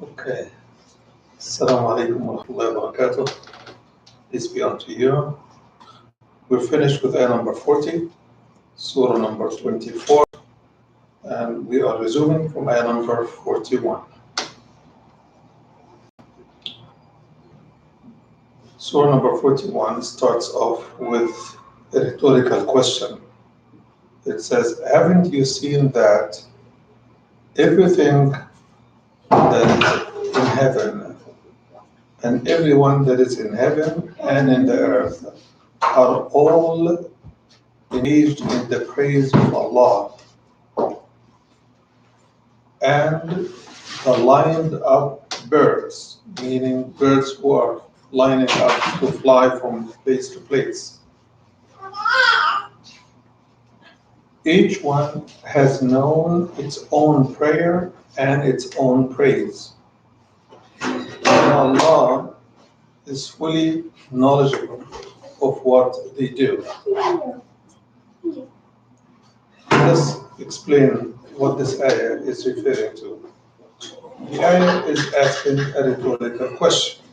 Okay. Assalamu alaikum wa rahmatullahi wa barakatuh. Peace be unto you. We're finished with ayah number 40, surah number 24, and we are resuming from ayah number 41. Surah number 41 starts off with a rhetorical question. It says, haven't you seen that everything that is in heaven and everyone that is in heaven and in the earth are all engaged in the praise of Allah and the lined up birds, meaning birds who are lining up to fly from place to place. Each one has known its own prayer and its own praise. And Allah is fully knowledgeable of what they do. Let's explain what this ayah is referring to. The ayah is asking a rhetorical question.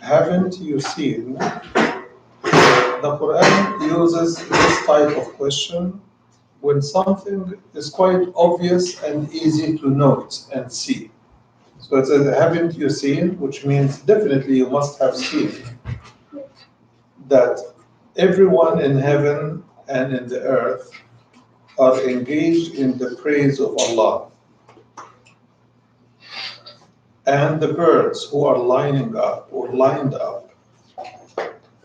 Haven't you seen? The Quran uses this type of question when something is quite obvious and easy to note and see. So it says, haven't you seen? Which means definitely you must have seen that everyone in heaven and in the earth are engaged in the praise of Allah. And the birds who are lining up or lined up,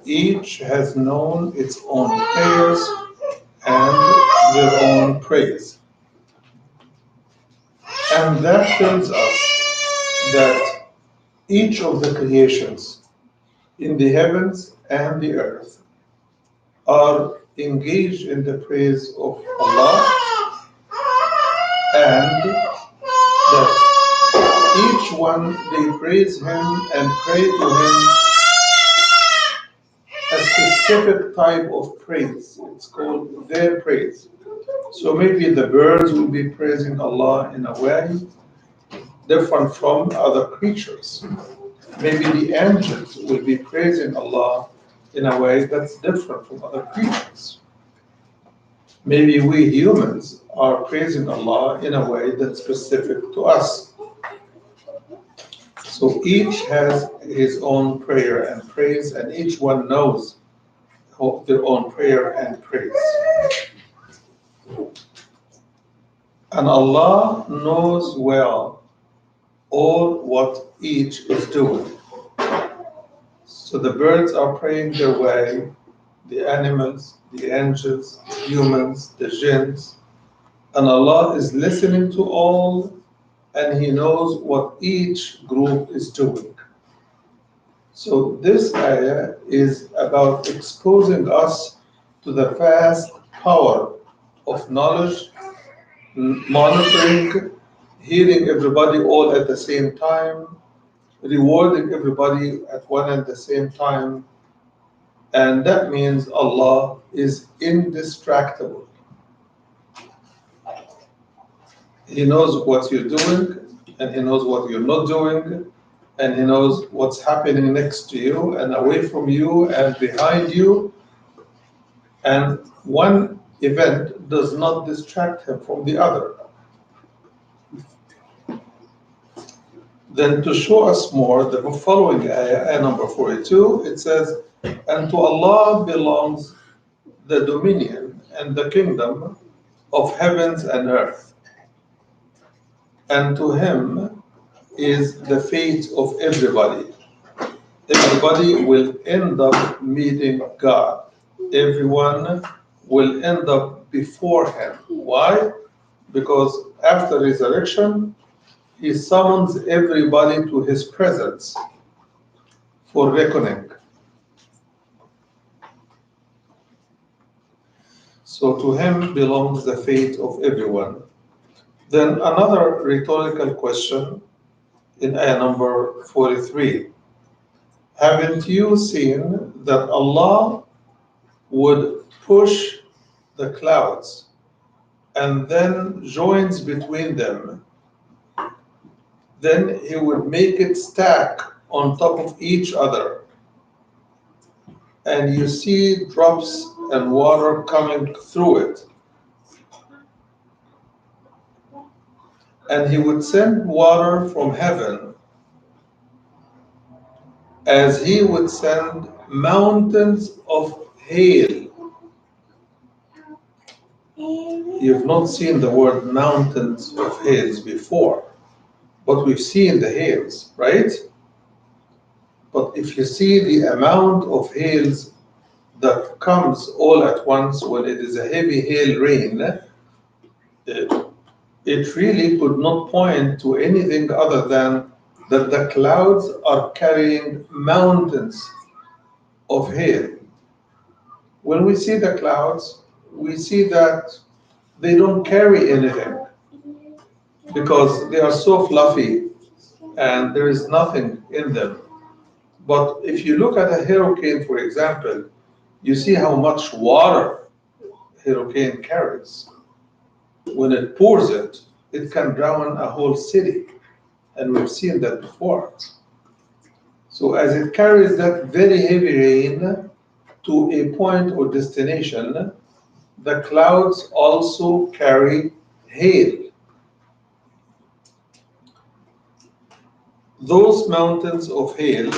each has known its own prayers and their own praise. And that tells us that each of the creations in the heavens and the earth are engaged in the praise of Allah, and that each one they praise Him and pray to Him a specific type of praise. It's called their praise. So maybe the birds will be praising Allah in a way different from other creatures. Maybe the angels will be praising Allah in a way that's different from other creatures. Maybe we humans are praising Allah in a way that's specific to us. So each has his own prayer and praise, and each one knows their own prayer and praise. And Allah knows well all what each is doing. So the birds are praying their way, the animals, the angels, the humans, the jinns, and Allah is listening to all, and He knows what each group is doing. So this ayah is about exposing us to the vast power of knowledge, monitoring, healing everybody all at the same time, rewarding everybody at one and the same time. And that means Allah is indestructible. He knows what you're doing, and He knows what you're not doing, and He knows what's happening next to you and away from you and behind you. And one event does not distract Him from the other. Then to show us more, the following ayah number 42, it says, and to Allah belongs the dominion and the kingdom of heavens and earth, and to Him is the fate of everybody. Everybody will end up meeting God. Everyone will end up before Him. Why? Because after resurrection, He summons everybody to His presence for reckoning. So to Him belongs the fate of everyone. Then another rhetorical question in ayah number 43. Haven't you seen that Allah would push the clouds and then joins between them, then he would make it stack on top of each other, and you see drops and water coming through it. And he would send water from heaven as he would send mountains of hail. You've not seen the word mountains of hails before, but we've seen the hails, right? But if you see the amount of hails that comes all at once when it is a heavy hail rain, it really could not point to anything other than that the clouds are carrying mountains of hail. When we see the clouds, we see that they don't carry anything because they are so fluffy and there is nothing in them. But if you look at a hurricane, for example, you see how much water hurricane carries. When it pours it, it can drown a whole city, and we've seen that before. So as it carries that very heavy rain to a point or destination, the clouds also carry hail. Those mountains of hail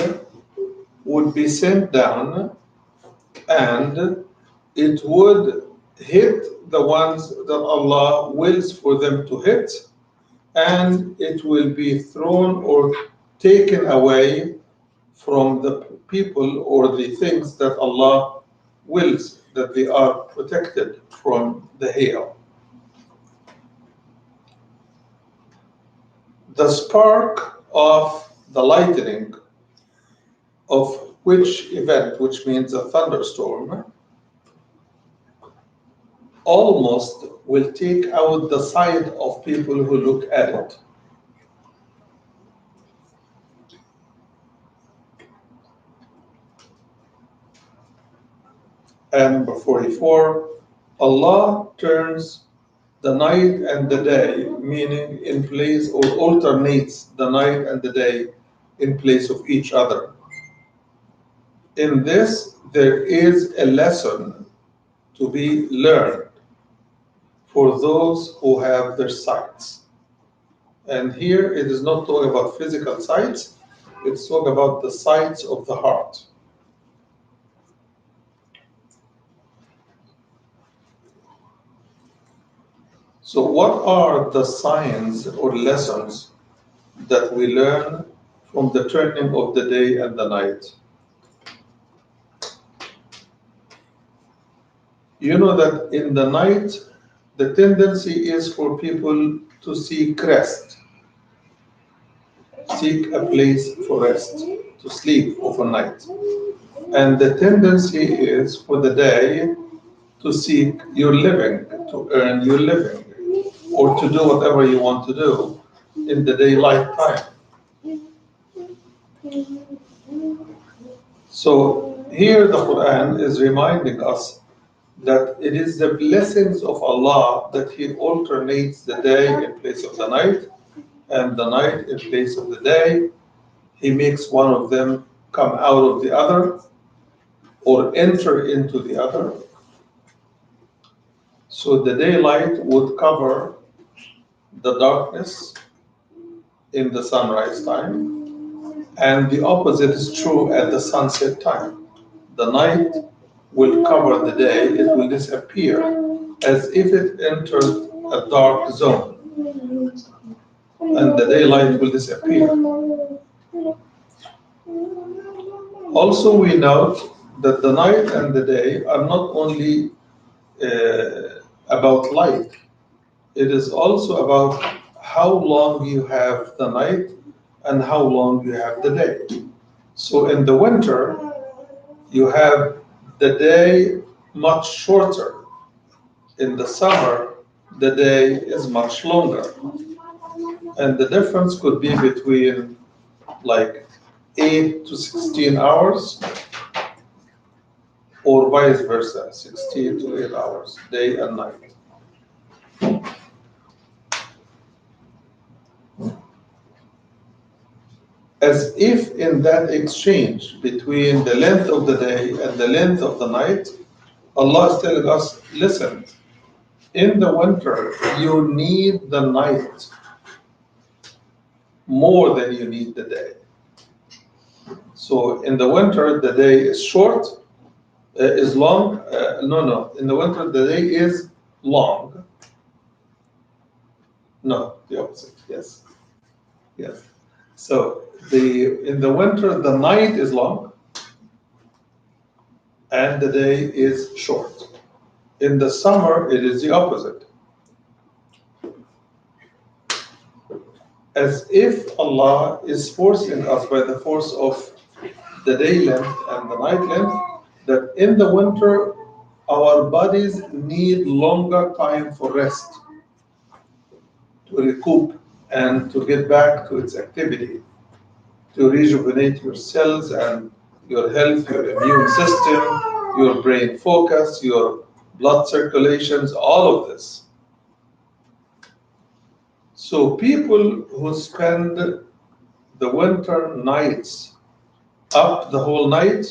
would be sent down, and it would hit the ones that Allah wills for them to hit, and it will be thrown or taken away from the people or the things that Allah wills that they are protected from the hail. The spark of the lightning of which event, which means a thunderstorm, almost will take out the sight of people who look at it. And number 44, Allah turns the night and the day, meaning in place, or alternates the night and the day in place of each other. In this, there is a lesson to be learned for those who have their sights. And here it is not talking about physical sights, it's talking about the sights of the heart. So, what are the signs or lessons that we learn from the turning of the day and the night? You know that in the night, the tendency is for people to seek rest, seek a place for rest, to sleep overnight. And the tendency is for the day to seek your living, to earn your living, or to do whatever you want to do in the daylight time. So here the Quran is reminding us that it is the blessings of Allah that He alternates the day in place of the night and the night in place of the day. He makes one of them come out of the other or enter into the other. So the daylight would cover the darkness in the sunrise time, and the opposite is true at the sunset time. The night will cover the day, it will disappear as if it entered a dark zone, and the daylight will disappear. Also, we note that the night and the day are not only about light, it is also about how long you have the night and how long you have the day. So in the winter, you have the day much shorter. In the summer, the day is much longer. And the difference could be between like 8 to 16 hours or vice versa, 16 to 8 hours, day and night. As if in that exchange between the length of the day and the length of the night, Allah is telling us, listen, in the winter, you need the night more than you need the day. So in the winter, the day is short, is long. No. In the winter, the day is long. No, the opposite. Yes, yes. So in the winter, the night is long and the day is short. In the summer, it is the opposite. As if Allah is forcing us by the force of the day length and the night length, that in the winter, our bodies need longer time for rest, to recoup and to get back to its activity, to rejuvenate your cells and your health, your immune system, your brain focus, your blood circulations, all of this. So people who spend the winter nights up the whole night,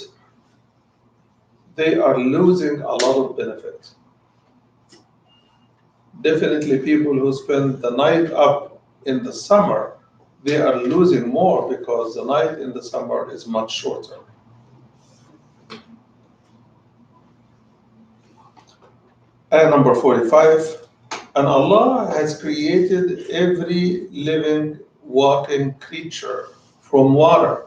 they are losing a lot of benefit. Definitely people who spend the night up in the summer, they are losing more because the night in the summer is much shorter. Ayah number 45. And Allah has created every living, walking creature from water.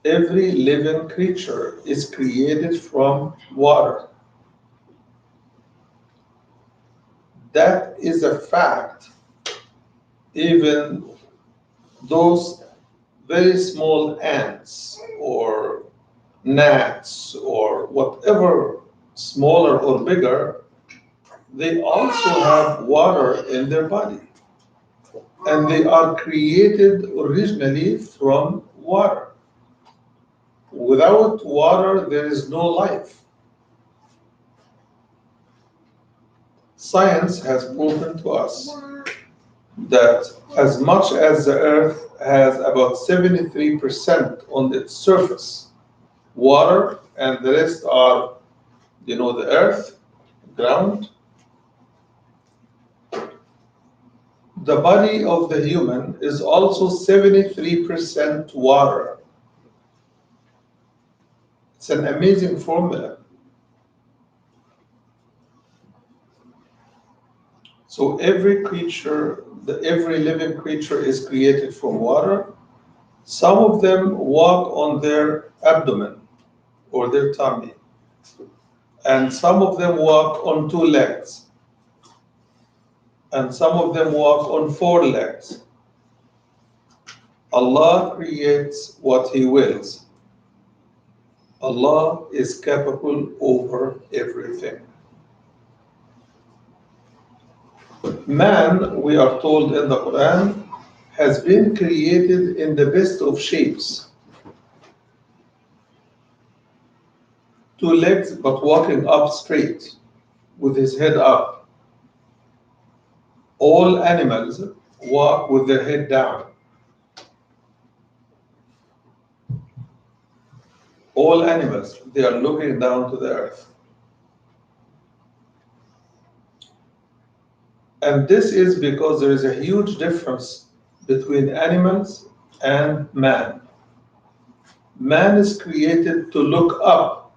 Every living creature is created from water. That is a fact. Even those very small ants or gnats or whatever, smaller or bigger, they also have water in their body. And they are created originally from water. Without water, there is no life. Science has proven to us that as much as the earth has about 73% on its surface water, and the rest are, the earth, ground, the body of the human is also 73% water. It's an amazing formula. So every living creature is created from water. Some of them walk on their abdomen or their tummy, and some of them walk on two legs, and some of them walk on four legs. Allah creates what He wills. Allah is capable over everything. Man, we are told in the Quran, has been created in the best of shapes. Two legs, but walking up straight, with his head up. All animals walk with their head down. All animals, they are looking down to the earth. And this is because there is a huge difference between animals and man. Man is created to look up,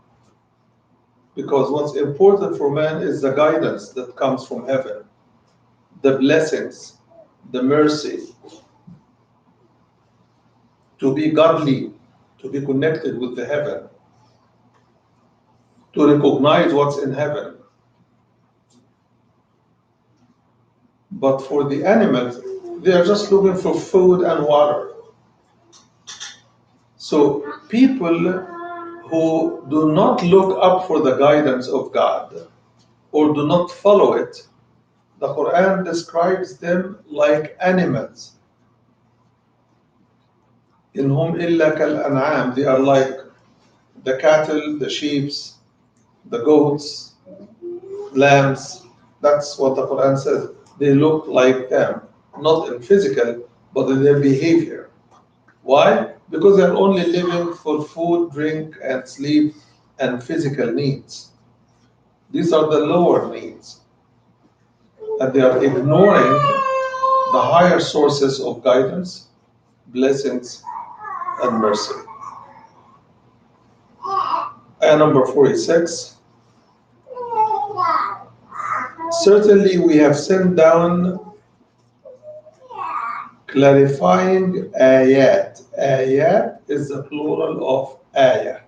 because what's important for man is the guidance that comes from heaven, the blessings, the mercy, to be godly, to be connected with the heaven, to recognize what's in heaven. But for the animals, they are just looking for food and water. So people who do not look up for the guidance of God or do not follow it, the Quran describes them like animals. In whom illa kal an'am, they are like the cattle, the sheep, the goats, lambs. That's what the Quran says. They look like them, not in physical, but in their behavior. Why? Because they're only living for food, drink, and sleep and physical needs. These are the lower needs, and they are ignoring the higher sources of guidance, blessings, and mercy. Ayah number 46. Certainly, we have sent down clarifying ayat. Ayat is the plural of ayah.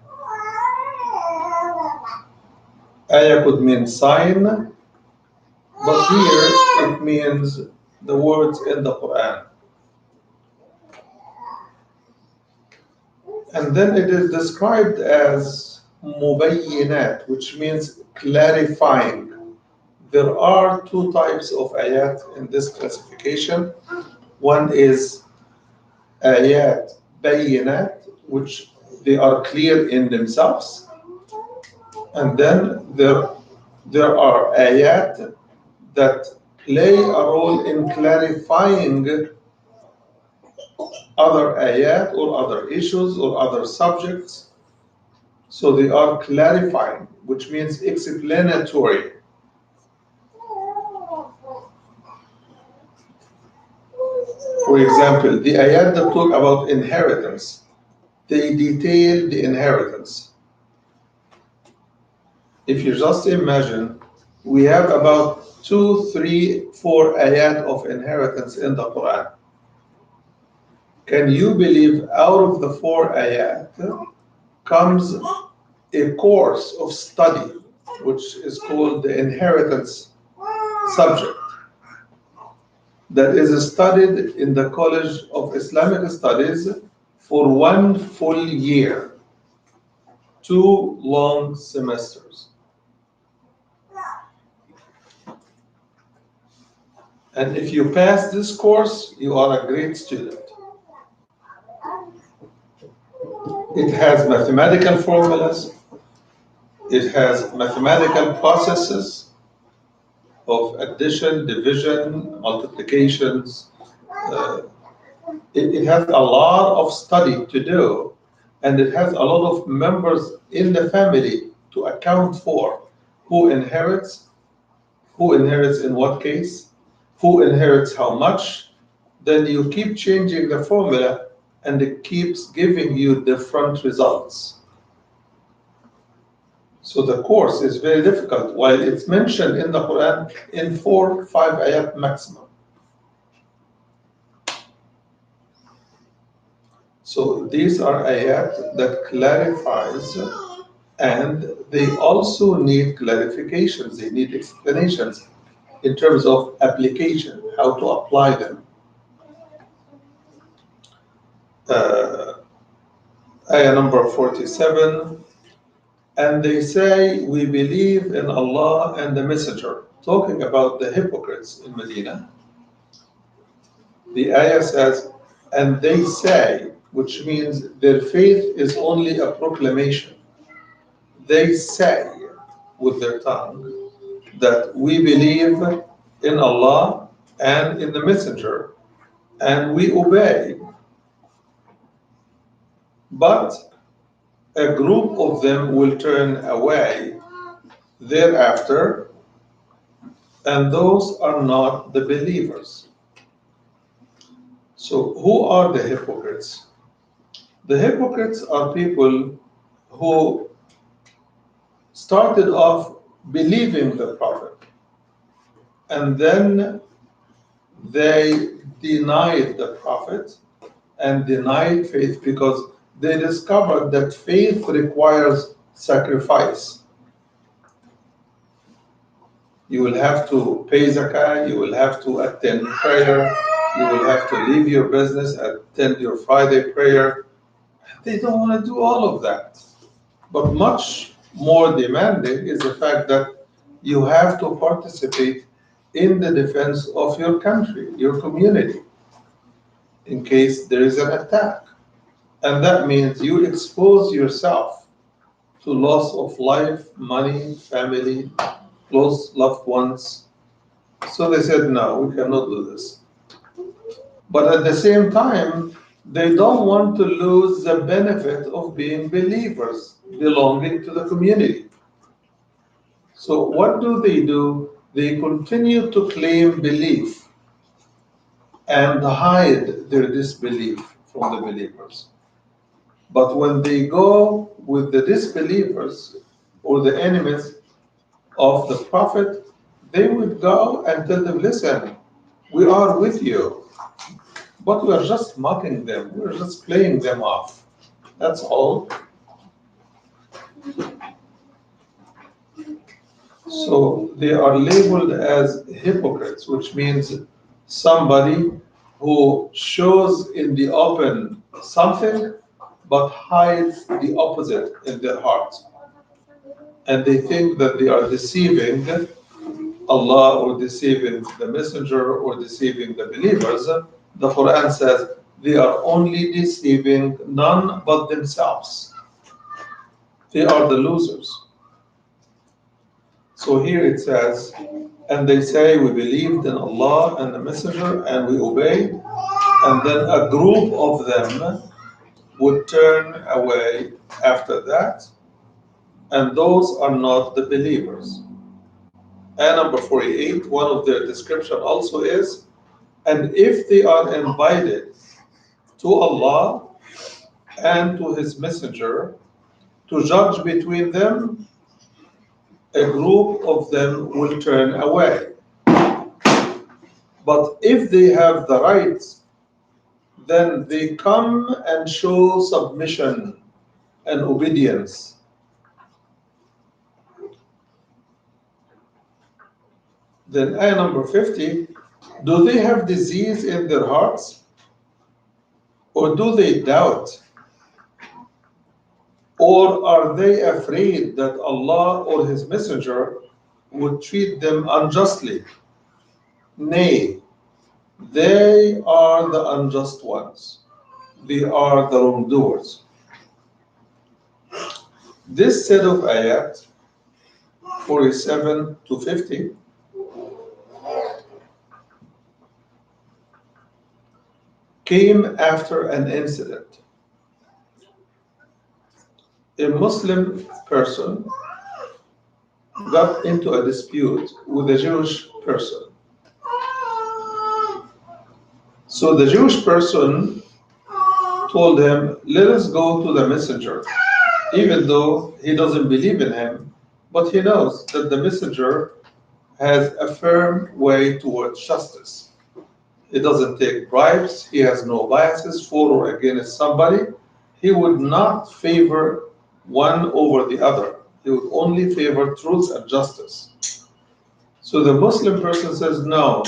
Ayah could mean sign, but here it means the words in the Quran. And then it is described as mubayyinat, which means clarifying. There are two types of ayat in this classification. One is ayat bayinat, which they are clear in themselves. And then there are ayat that play a role in clarifying other ayat or other issues or other subjects. So they are clarifying, which means explanatory. For example, the ayat that talk about inheritance, they detail the inheritance. If you just imagine, we have about 2, 3, 4 ayat of inheritance in the Quran. Can you believe out of the 4 ayat comes a course of study which is called the inheritance subject that is studied in the College of Islamic Studies for 1 full year, 2 long semesters. And if you pass this course, you are a great student. It has mathematical formulas, it has mathematical processes of addition, division, multiplications. Uh, it has a lot of study to do, and it has a lot of members in the family to account for who inherits in what case, who inherits how much. Then you keep changing the formula, and it keeps giving you different results. So the course is very difficult, while it's mentioned in the Quran in 4, 5 ayat maximum. So these are ayat that clarifies, and they also need clarifications, they need explanations in terms of application, how to apply them. Uh, Ayah number 47, and they say, we believe in Allah and the Messenger, talking about the hypocrites in Medina. The ayah says, and they say, which means their faith is only a proclamation. They say with their tongue that we believe in Allah and in the Messenger and we obey. But a group of them will turn away thereafter, and those are not the believers. So, who are the hypocrites? The hypocrites are people who started off believing the Prophet, and then they denied the Prophet and denied faith because they discovered that faith requires sacrifice. You will have to pay zakah, you will have to attend prayer, you will have to leave your business, attend your Friday prayer. They don't want to do all of that. But much more demanding is the fact that you have to participate in the defense of your country, your community, in case there is an attack. And that means you expose yourself to loss of life, money, family, close loved ones. So they said, no, we cannot do this. But at the same time, they don't want to lose the benefit of being believers, belonging to the community. So what do? They continue to claim belief and hide their disbelief from the believers. But when they go with the disbelievers or the enemies of the Prophet, they would go and tell them, listen, we are with you, but we are just mocking them, we're just playing them off. That's all. So they are labeled as hypocrites, which means somebody who shows in the open something but hides the opposite in their heart. And they think that they are deceiving Allah or deceiving the messenger or deceiving the believers. The Quran says they are only deceiving none but themselves. They are the losers. So here it says, and they say, we believed in Allah and the Messenger and we obeyed, and then a group of them would turn away after that, and those are not the believers. And number 48, one of their description also is, and if they are invited to Allah and to His Messenger to judge between them, a group of them will turn away. But if they have the rights, then they come and show submission and obedience. Then ayah number 50, do they have disease in their hearts? Or do they doubt? Or are they afraid that Allah or His Messenger would treat them unjustly? Nay, they are the unjust ones. They are the wrongdoers. This set of ayat, 47 to 50, came after an incident. A Muslim person got into a dispute with a Jewish person. So the Jewish person told him, let us go to the messenger, even though he doesn't believe in him, but he knows that the messenger has a firm way towards justice. He doesn't take bribes, he has no biases for or against somebody. He would not favor one over the other. He would only favor truth and justice. So the Muslim person says, no,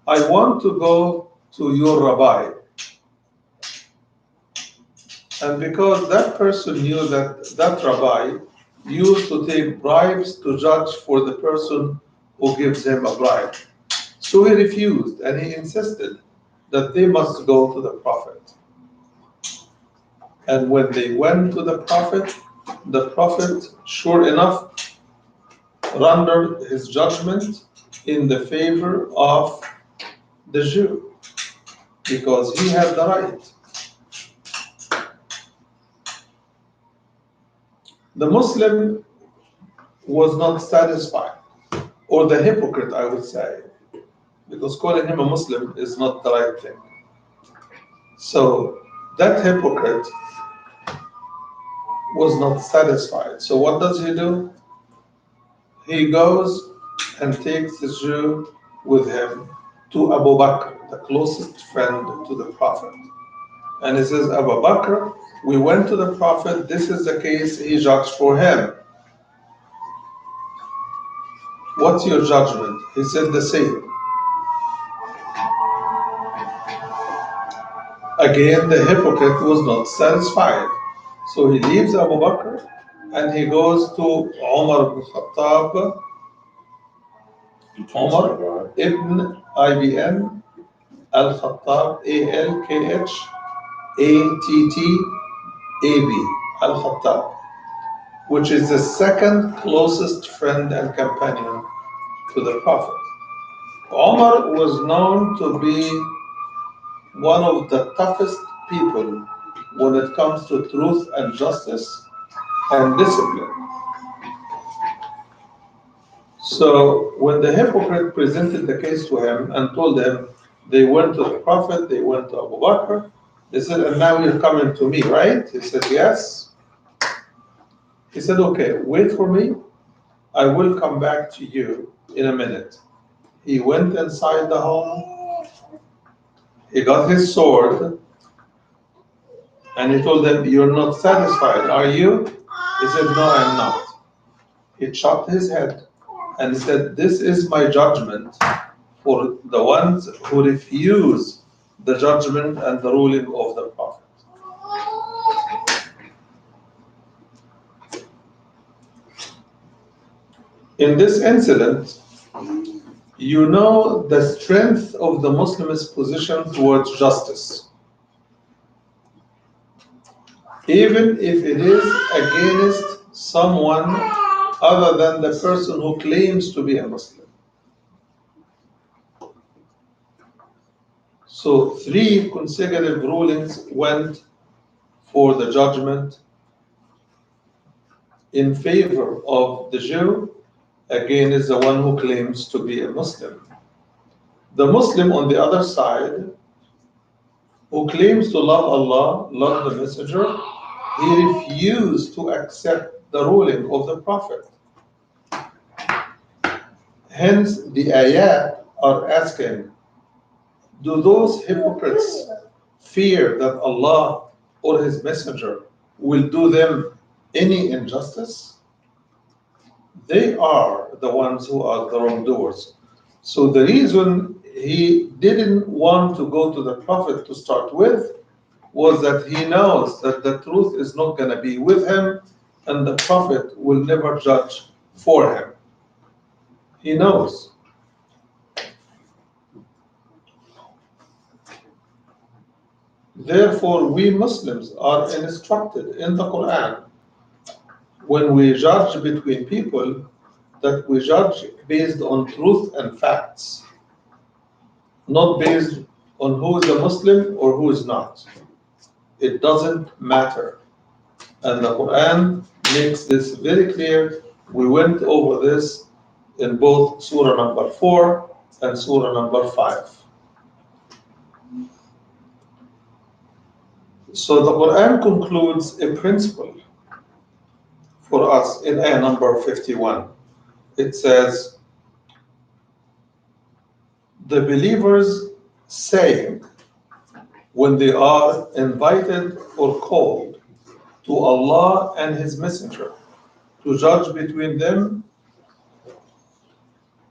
I want to go to your rabbi. And because that person knew that that rabbi used to take bribes to judge for the person who gives him a bribe. So he refused and he insisted that they must go to the Prophet. And when they went to the Prophet, sure enough, rendered his judgment in the favor of the Jew because he had the right. The Muslim was not satisfied, or the hypocrite, I would say, because calling him a Muslim is not the right thing. So that hypocrite was not satisfied. So what does he do? He goes and takes the Jew with him to Abu Bakr, the closest friend to the Prophet. And he says, Abu Bakr, we went to the Prophet, this is the case, he judged for him. What's your judgment? He said the same. Again, the hypocrite was not satisfied. So he leaves Abu Bakr and he goes to Umar ibn Khattab, Umar ibn IBN al-Khattab, Al-Khattab, al-Khattab, which is the second closest friend and companion to the Prophet. Umar was known to be one of the toughest people when it comes to truth and justice and discipline. So when the hypocrite presented the case to him and told him they went to the Prophet, they went to Abu Bakr, they said, and now you're coming to me, right? He said, yes. He said, okay, wait for me. I will come back to you in a minute. He went inside the home, he got his sword, and he told them, you're not satisfied, are you? He said, no, I'm not. He chopped his head and said, this is my judgment for the ones who refuse the judgment and the ruling of the Prophet. In this incident, you know the strength of the Muslim's position towards justice, even if it is against someone other than the person who claims to be a Muslim. So, three consecutive rulings went for the judgment in favor of the Jew against the one who claims to be a Muslim. The Muslim on the other side, who claims to love Allah, love the Messenger, he refused to accept the ruling of the Prophet. Hence, the ayat are asking, do those hypocrites fear that Allah or His Messenger will do them any injustice? They are the ones who are the wrongdoers. So the reason he didn't want to go to the Prophet to start with was that he knows that the truth is not going to be with him and the Prophet will never judge for him. He knows. Therefore, we Muslims are instructed in the Quran when we judge between people that we judge based on truth and facts, not based on who is a Muslim or who is not. It doesn't matter. And the Quran makes this very clear. We went over this in both Surah number 4 and Surah number 5. So the Quran concludes a principle for us in ayah number 51. It says, the believers saying when they are invited or called to Allah and His Messenger to judge between them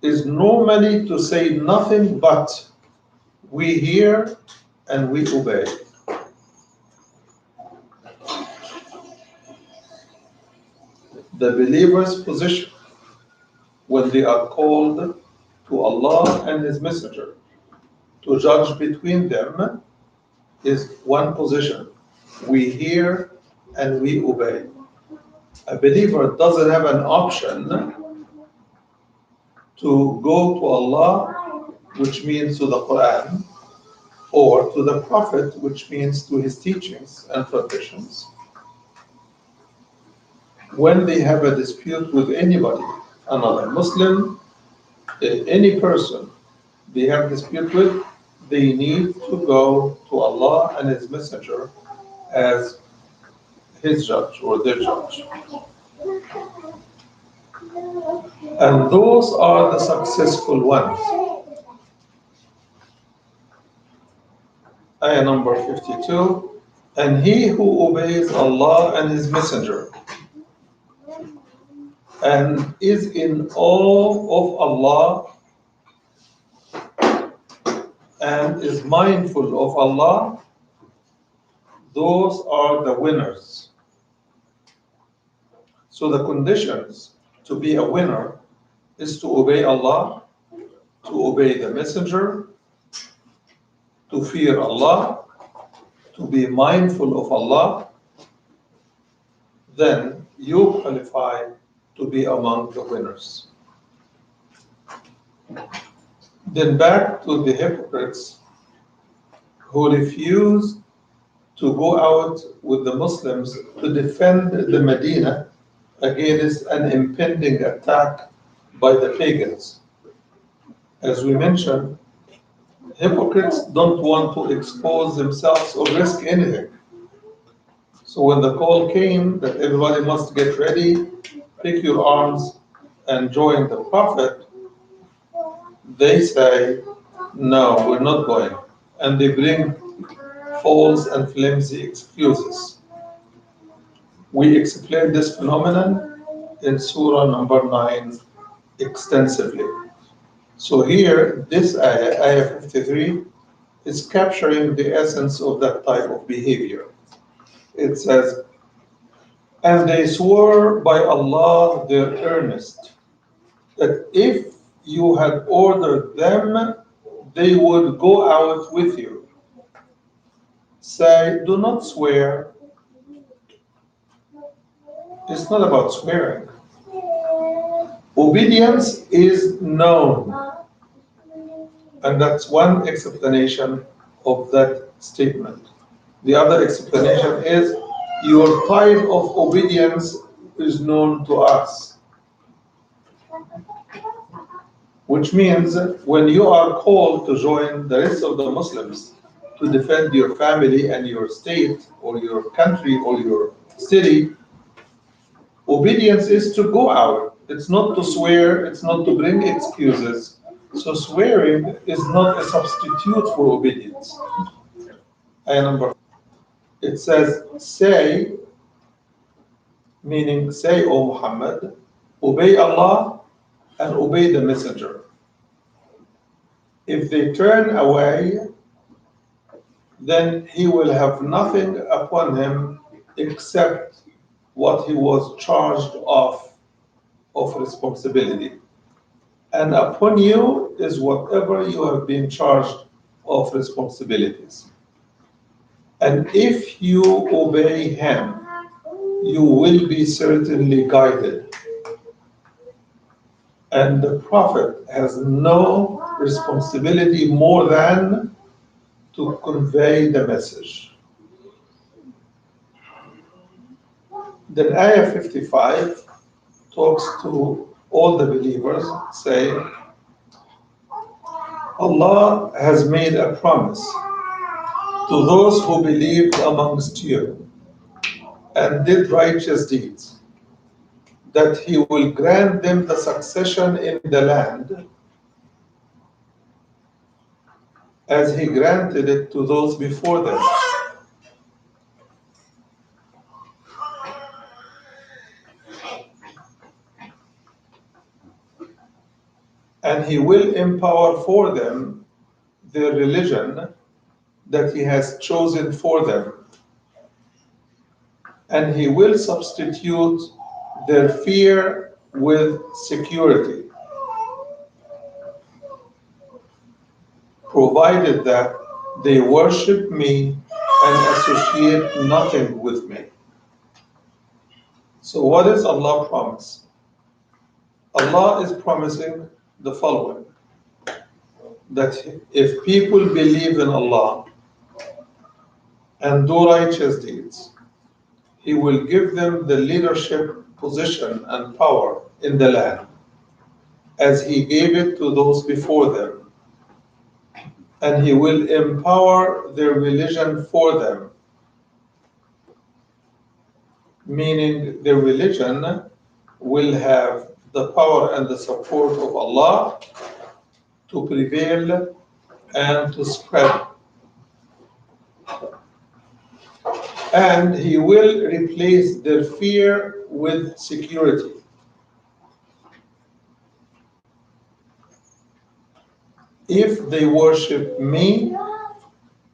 is normally to say nothing but we hear and we obey. The believer's position when they are called to Allah and His Messenger to judge between them is one position. We hear and we obey. A believer doesn't have an option to go to Allah, which means to the Quran, or to the Prophet, which means to his teachings and traditions, when they have a dispute with anybody, another Muslim, any person they have dispute with, they need to go to Allah and His Messenger as his judge or their judge. And those are the successful ones. Ayah number 52. And he who obeys Allah and His Messenger and is in awe of Allah and is mindful of Allah, those are the winners. So the conditions to be a winner is to obey Allah, to obey the Messenger, to fear Allah, to be mindful of Allah, then you qualify to be among the winners. Then back to the hypocrites who refused to go out with the Muslims to defend the Medina against an impending attack by the pagans. As we mentioned, hypocrites don't want to expose themselves or risk anything. So when the call came that everybody must get ready, pick your arms, and join the Prophet, they say, no, we're not going. And they bring false and flimsy excuses. We explained this phenomenon in Surah number 9 extensively. So here, this ayah 53, is capturing the essence of that type of behavior. It says, and they swore by Allah their earnest, that if you had ordered them, they would go out with you. Say, do not swear. It's not about swearing. Obedience is known. And that's one explanation of that statement. The other explanation is your type of obedience is known to us. Which means when you are called to join the rest of the Muslims to defend your family and your state or your country or your city, obedience is to go out. It's not to swear, it's not to bring excuses. So swearing is not a substitute for obedience. Ayah number, it says, say, meaning say, O Muhammad, obey Allah and obey the messenger. If they turn away, then he will have nothing upon him except what he was charged of responsibility. And upon you is whatever you have been charged of responsibilities. And if you obey him, you will be certainly guided. And the Prophet has no responsibility more than to convey the message. Then Ayah 55 talks to all the believers, saying, Allah has made a promise to those who believed amongst you and did righteous deeds, that He will grant them the succession in the land as He granted it to those before them. And He will empower for them their religion that He has chosen for them. And He will substitute their fear with security, provided that they worship me and associate nothing with me. So what does Allah promise? Allah is promising the following, that if people believe in Allah and do righteous deeds, He will give them the leadership position and power in the land as He gave it to those before them. And He will empower their religion for them, meaning their religion will have the power and the support of Allah to prevail and to spread. And He will replace their fear with security. If they worship me,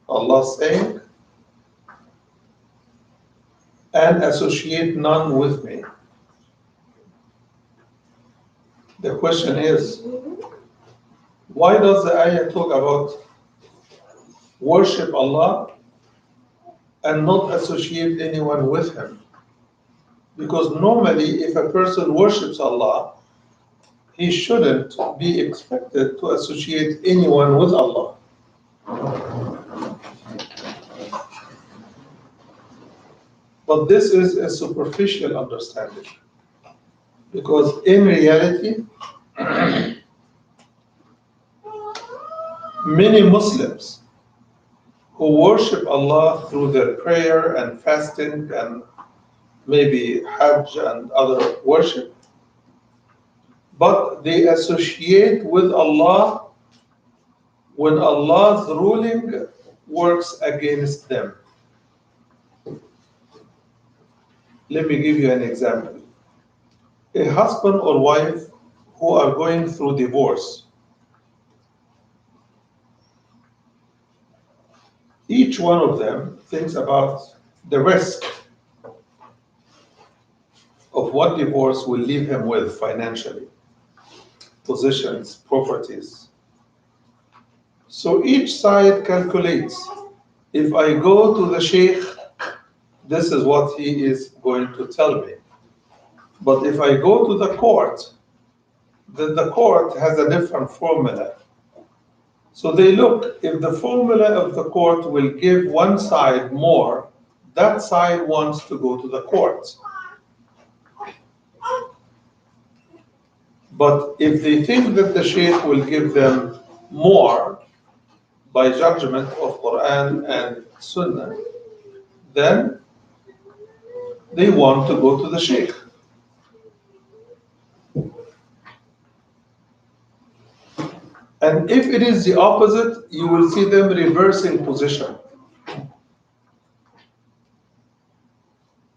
Allah saying, and associate none with me. The question is, why does the ayah talk about worship Allah and not associate anyone with Him? Because normally, if a person worships Allah, he shouldn't be expected to associate anyone with Allah. But this is a superficial understanding because in reality, many Muslims who worship Allah through their prayer and fasting and maybe Hajj and other worship, but they associate with Allah when Allah's ruling works against them. Let me give you an example. A husband or wife who are going through divorce, each one of them thinks about the risk of what divorce will leave him with financially, possessions, properties. So each side calculates, if I go to the sheikh, this is what he is going to tell me. But if I go to the court, then the court has a different formula. So they look, if the formula of the court will give one side more, that side wants to go to the court. But if they think that the sheikh will give them more by judgment of Quran and Sunnah, then they want to go to the sheikh. And if it is the opposite, you will see them reversing position.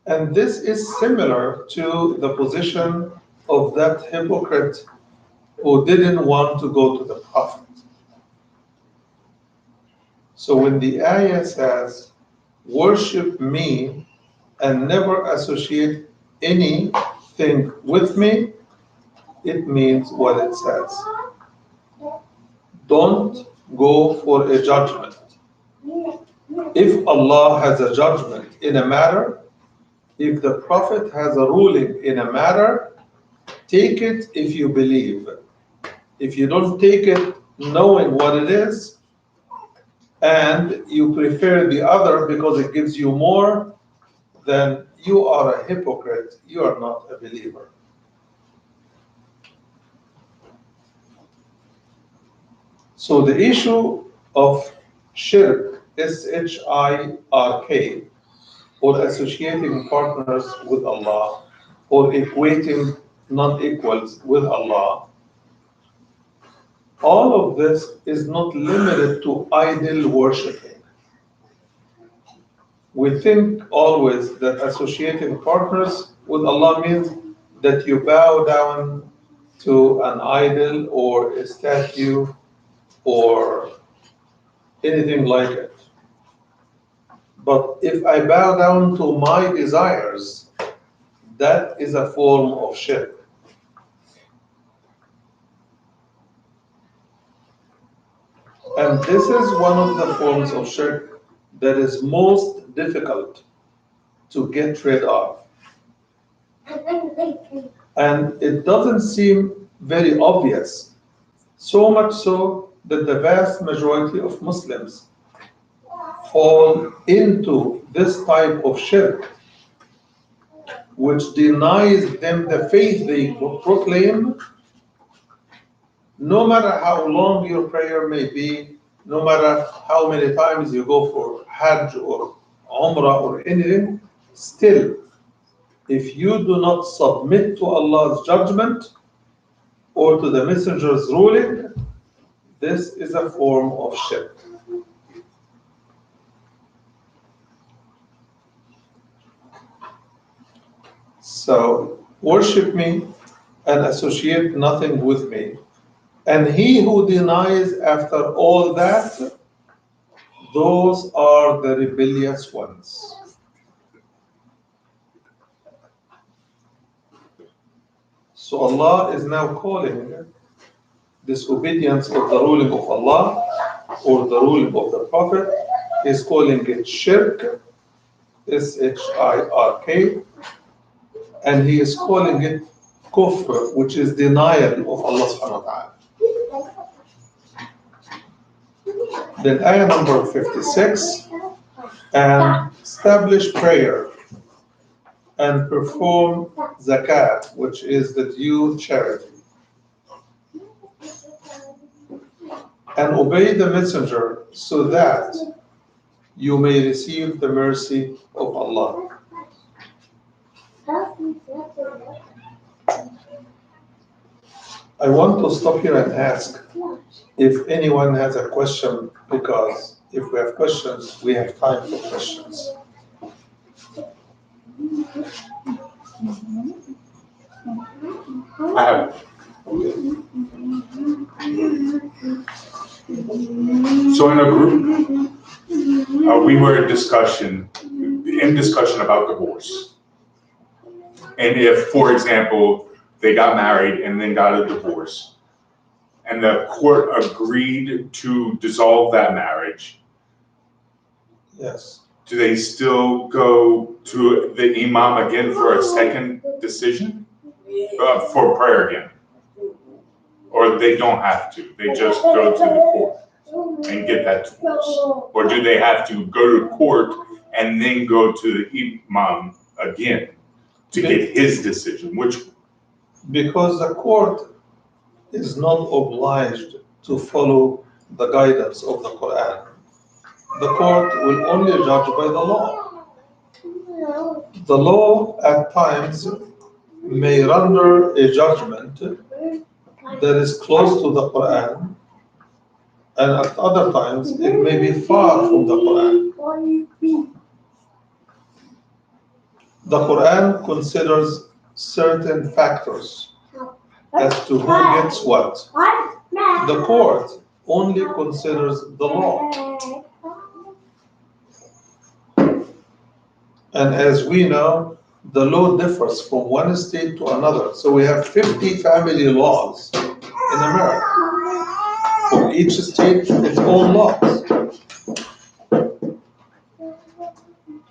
And this is similar to the position of that hypocrite who didn't want to go to the Prophet. So when the ayah says, worship me and never associate anything with me, it means what it says. Don't go for a judgment. If Allah has a judgment in a matter, if the Prophet has a ruling in a matter, take it if you believe. If you don't take it knowing what it is, and you prefer the other because it gives you more, then you are a hypocrite. You are not a believer. So the issue of shirk, S-H-I-R-K, or associating partners with Allah, or equating non-equals with Allah, all of this is not limited to idol worshiping. We think always that associating partners with Allah means that you bow down to an idol or a statue or anything like it. But if I bow down to my desires, that is a form of shirk. And this is one of the forms of shirk that is most difficult to get rid of. And it doesn't seem very obvious, so much so that the vast majority of Muslims fall into this type of shirk, which denies them the faith they proclaim, no matter how long your prayer may be, no matter how many times you go for Hajj or Umrah or anything, still, if you do not submit to Allah's judgment or to the Messenger's ruling, this is a form of shirk. So, worship me and associate nothing with me. And he who denies after all that, those are the rebellious ones. So Allah is now calling disobedience of the ruling of Allah or the ruling of the Prophet, is calling it shirk, S-H-I-R-K, and he is calling it kufr, which is denial of Allah subhanahu wa ta'ala. Then ayah number 56, and establish prayer and perform zakat, which is the due charity, and obey the messenger so that you may receive the mercy of Allah. I want to stop here and ask if anyone has a question, because if we have questions, we have time for questions. I have. So in a group, we were in discussion about divorce. And if, for example, they got married and then got a divorce, and the court agreed to dissolve that marriage, Yes. do they still go to the imam again for a second decision? For prayer again? Or they don't have to? They just go to the court and get that divorce? Or do they have to go to court and then go to the imam again to get his decision? Which? Because the court is not obliged to follow the guidance of the Quran. The court will only judge by the law. The law at times may render a judgment that is close to the Quran, and at other times it may be far from the Quran. The Quran considers certain factors as to who gets what. The court only considers the law. And as we know, the law differs from one state to another. So we have 50 family laws in America. For each state, its own laws.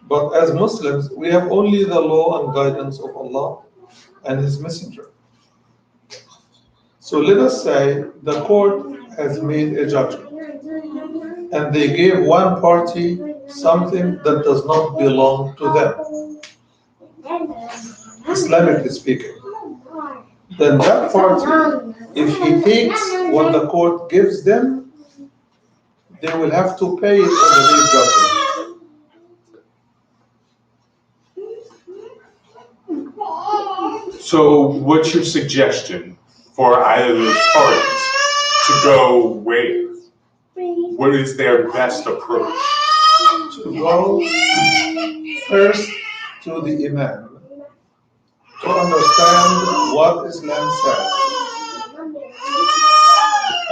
But as Muslims, we have only the law and guidance of Allah and His Messenger. So let us say the court has made a judgment, and they gave one party something that does not belong to them, Islamically speaking. Then that party, if he takes what the court gives them, they will have to pay it on the day of judgment. So what's your suggestion for either of those parties to go with? What is their best approach? To go first to the Imam to understand what Islam says.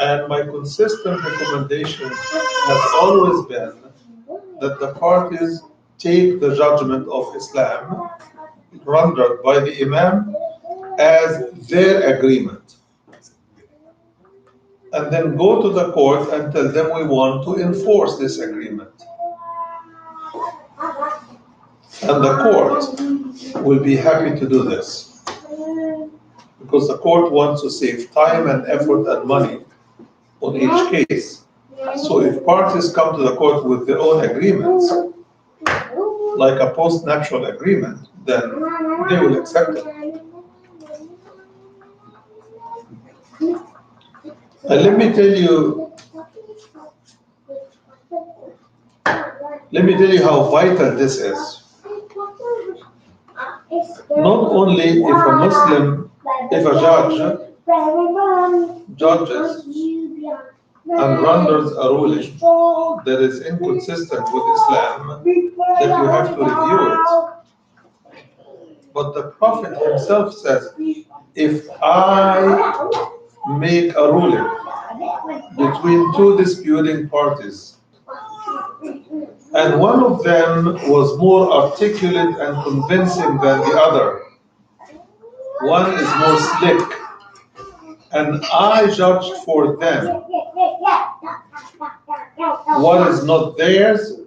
And my consistent recommendation has always been that the parties take the judgment of Islam rendered by the Imam as their agreement. And then go to the court and tell them we want to enforce this agreement. And the court will be happy to do this, because the court wants to save time and effort and money on each case. So if parties come to the court with their own agreements, like a post-nuptial agreement, then they will accept it. And let me tell you how vital this is. Not only if a judge judges and renders a ruling that is inconsistent with Islam, that you have to review it. But the Prophet himself says, if I make a ruling between two disputing parties, and one of them was more articulate and convincing than the other, one is more slick, and I judged for them what is not theirs,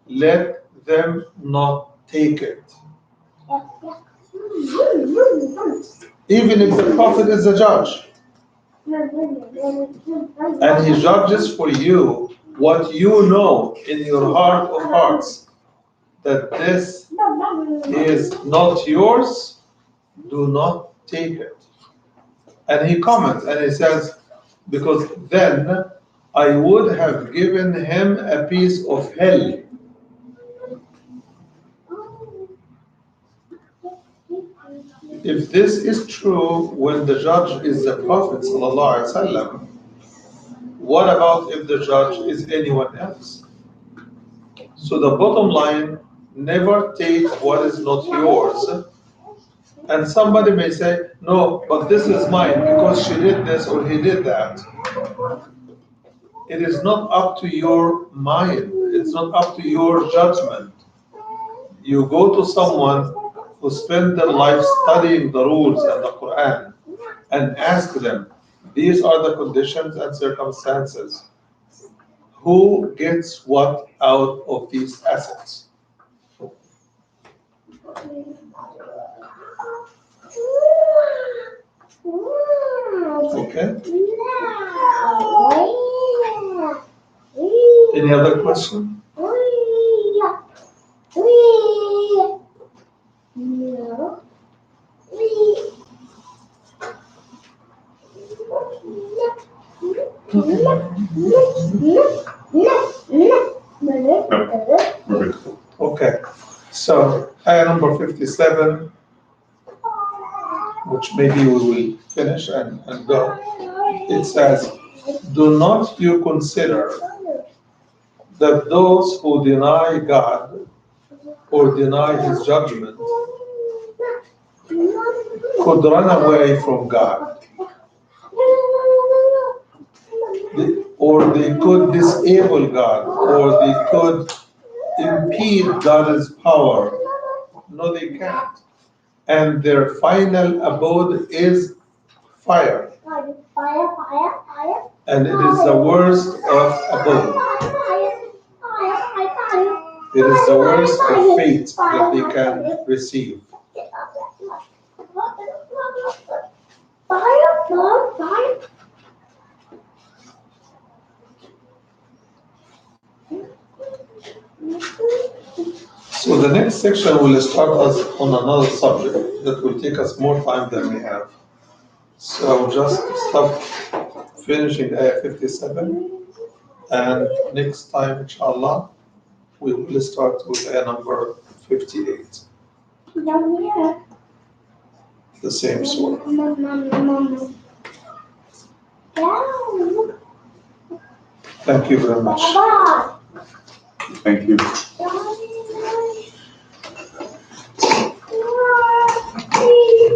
let them not take it. Even if the Prophet is a judge, and he judges for you what you know in your heart of hearts that this is not yours, do not take it. And he comments and he says, because then I would have given him a piece of hell. If this is true when the judge is the Prophet ﷺ, what about if the judge is anyone else? So the bottom line, never take what is not yours. And somebody may say, no, but this is mine because she did this or he did that. It is not up to your mind. It's not up to your judgment. You go to someone who spent their life studying the rules and the Quran and ask them, these are the conditions and circumstances. Who gets what out of these assets? Okay. Any other question? Okay. So, ayah number 57, which maybe we will finish and go. It says, do not you consider that those who deny God or deny His judgment could run away from God, or they could disable God, or they could impede God's power. No, they can't. And their final abode is fire. And it is the worst of abode. It is the worst of fate that they can receive. So the next section will start us on another subject that will take us more time than we have. So just stop finishing ayah 57, and next time, inshallah, we will start with ayah number 58. The same surah. Thank you very much. Thank you.